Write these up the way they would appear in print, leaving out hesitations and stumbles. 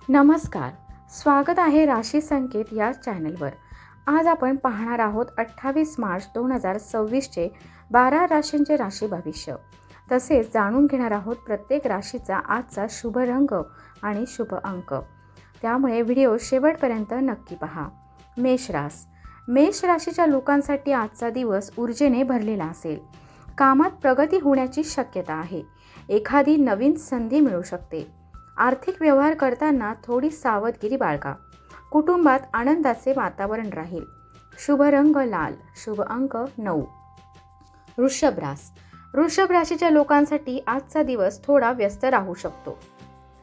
नमस्कार, स्वागत आहे राशी संकेत या चॅनलवर। आज आपण पाहणार आहोत 28 मार्च 2026चे 12 राशींचे राशी भविष्य। तसेच जाणून घेणार आहोत प्रत्येक राशीचा आजचा शुभ रंग आणि शुभ अंक। त्यामुळे व्हिडिओ शेवटपर्यंत नक्की पहा। मेष राशीच्या लोकांसाठी आजचा दिवस ऊर्जेने भरलेला असेल। कामात प्रगती होण्याची शक्यता आहे। एखादी नवीन संधी मिळू शकते। आर्थिक व्यवहार करताना थोडी सावधगिरी बाळगा। कुटुंबात आनंदाचे वातावरण राहील। शुभ रंग लाल, शुभ अंक 9। वृषभ राशीच्या लोकांसाठी आजचा दिवस थोडा व्यस्त राहू शकतो।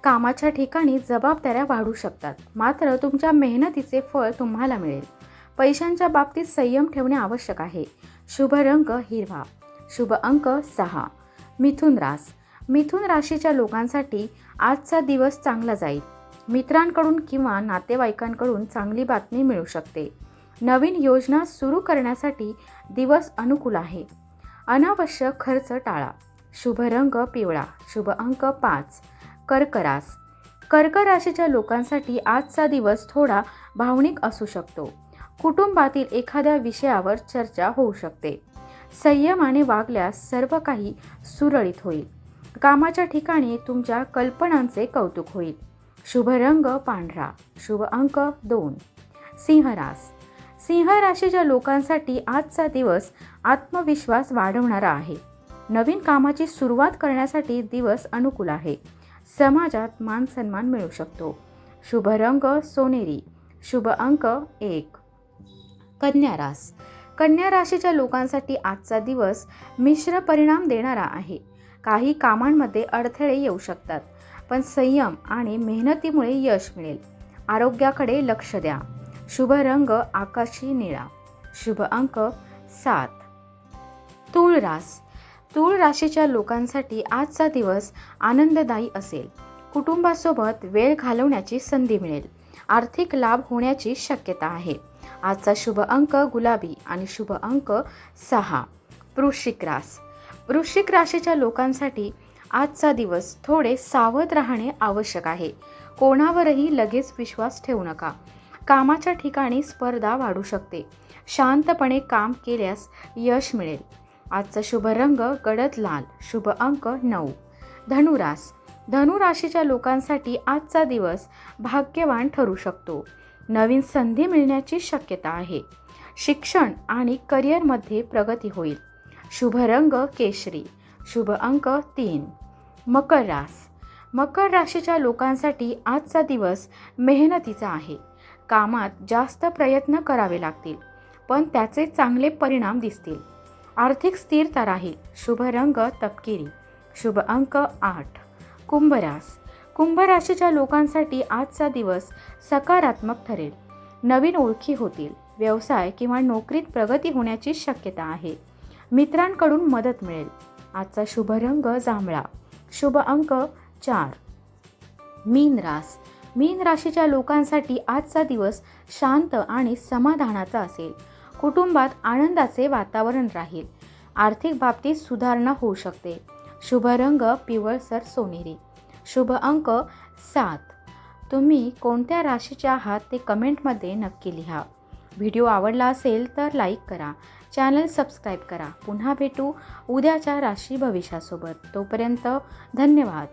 कामाच्या ठिकाणी जबाबदाऱ्या वाढू शकतात, मात्र तुमच्या मेहनतीचे फळ तुम्हाला मिळेल। पैशांच्या बाबतीत संयम ठेवणे आवश्यक आहे। शुभ रंग हिरवा, शुभ अंक 6। मिथुन राशीच्या लोकांसाठी आजचा दिवस चांगला जाईल। मित्रांकडून किंवा नातेवाईकांकडून चांगली बातमी मिळू शकते। नवीन योजना सुरू करण्यासाठी दिवस अनुकूल आहे। अनावश्यक खर्च टाळा। शुभ रंग पिवळा, शुभ अंक 5। कर्क राशीच्या लोकांसाठी आजचा दिवस थोडा भावनिक असू शकतो। कुटुंबातील एखाद्या विषयावर चर्चा होऊ शकते। संयमाने वागल्यास सर्व काही सुरळीत होईल। कामाच्या ठिकाणी तुमच्या कल्पनांचे कौतुक होईल। शुभ रंग पांढरा, शुभ अंक 2। सिंह राशीच्या लोकांसाठी आजचा दिवस आत्मविश्वास वाढवणारा आहे। नवीन कामाची सुरुवात करण्यासाठी दिवस अनुकूल आहे। समाजात मान सन्मान मिळू शकतो। शुभ रंग सोनेरी, शुभ अंक 1। कन्या राशीच्या लोकांसाठी आजचा दिवस मिश्र परिणाम देणारा आहे। काही कामांमध्ये अडथळे येऊ शकतात, पण संयम आणि मेहनतीमुळे यश मिळेल। आरोग्याकडे लक्ष द्या। शुभ रंग आकाशी निळा, शुभ अंक 7। तूळ राशीच्या लोकांसाठी आजचा दिवस आनंददायी असेल। कुटुंबासोबत वेळ घालवण्याची संधी मिळेल। आर्थिक लाभ होण्याची शक्यता आहे। आजचा शुभ अंक गुलाबी आणि शुभ अंक 6। वृश्चिक राशीच्या लोकांसाठी आजचा दिवस थोडे सावध राहणे आवश्यक आहे। कोणावरही लगेच विश्वास ठेवू नका। कामाच्या ठिकाणी स्पर्धा वाढू शकते। शांतपणे काम केल्यास यश मिळेल। आजचा शुभ रंग गडद लाल, शुभ अंक 9। धनु राशीच्या लोकांसाठी आजचा दिवस भाग्यवान ठरू शकतो। नवीन संधी मिळण्याची शक्यता आहे। शिक्षण आणि करिअरमध्ये प्रगती होईल। शुभ रंग केशरी, शुभ अंक 3। मकर राशीच्या लोकांसाठी आजचा दिवस मेहनतीचा आहे। कामात जास्त प्रयत्न करावे लागतील, पण त्याचे चांगले परिणाम दिसतील। आर्थिक स्थिरता राहील। शुभ रंग तपकिरी, शुभ अंक 8। कुंभ राशीच्या लोकांसाठी आजचा दिवस सकारात्मक ठरेल। नवीन ओळखी होतील। व्यवसाय किंवा नोकरीत प्रगती होण्याची शक्यता आहे। मित्रांकडून मदत मिळेल। आजचा शुभ रंग जांभळा, शुभ अंक 4। मीन राशीच्या लोकांसाठी आजचा दिवस शांत आणि समाधानाचा असेल। कुटुंबात आनंदाचे वातावरण राहील। आर्थिक बाबतीत सुधारणा होऊ शकते। शुभ रंग पिवळसर सोनेरी, शुभ अंक 7। तुम्ही कोणत्या राशीचे आहात ते कमेंटमध्ये नक्की लिहा। व्हिडिओ आवडला असेल तर लाईक करा, चॅनल सबस्क्राईब करा। पुन्हा भेटू उद्याच्या राशी भविष्यासोबत। तोपर्यंत धन्यवाद।